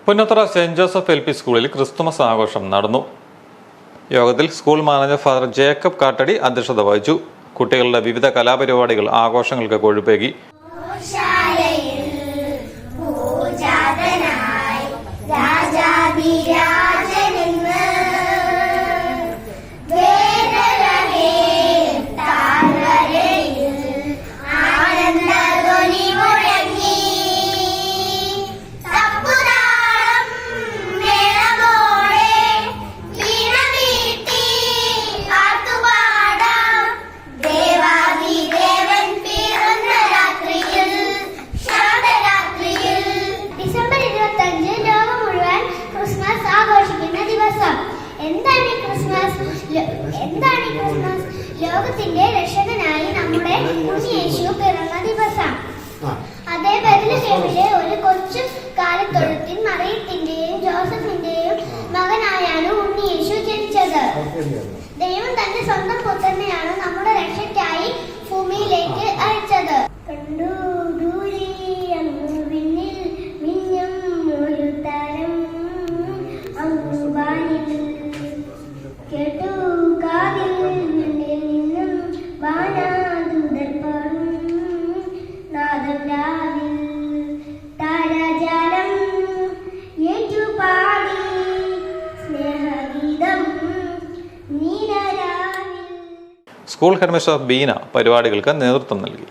Punnathara saint Joseph LP സ്കൂളിൽ Christmas ആഘോഷം നടന്നു. യോഗത്തിൽ school manager father Jacob Kattadi അധ്യക്ഷത വഹിച്ചു. കുട്ടികളുടെ വിവിധ കലാപരിപാടികൾ ആഘോഷങ്ങൾക്ക് കൊഴുപ്പേകി. എന്താണ് ക്രിസ്മസ്? ലോകത്തിന്റെ രക്ഷകനായി നമ്മുടെ യേശു പിറന്ന ദിവസം. അതേ ബെത്ലഹേമിലെ ഒരു കൊച്ചു കാലിത്തൊഴുത്തിൽ മറിയത്തിന്റെയും ജോസഫിന്റെയും മകനായാണ് ഉണ്ണിയേശു ജനിച്ചത്. ദൈവം തന്റെ സ്വന്തം പുത്രനെയാണ് നമ്മുടെ രക്ഷയ്ക്കായി ഭൂമിയിലേക്ക് അയച്ചത്. കണ്ടു ദൂരെ വിണ്ണിൽ മിന്നും ഒരു താരം, അങ്ങു വാനിൽ കേട്ടു കാതിൽ നിന്നും വാനാദൂതർ പാടും നാദം രാവിൽ താരാജാലം ഏറ്റുപാടി സ്നേഹഗീതം നീലരാവിൽ. സ്കൂൾ ഹെഡ്മിസ്റ്റർ ബീന പരിപാടികൾക്ക് നേതൃത്വം നൽകി.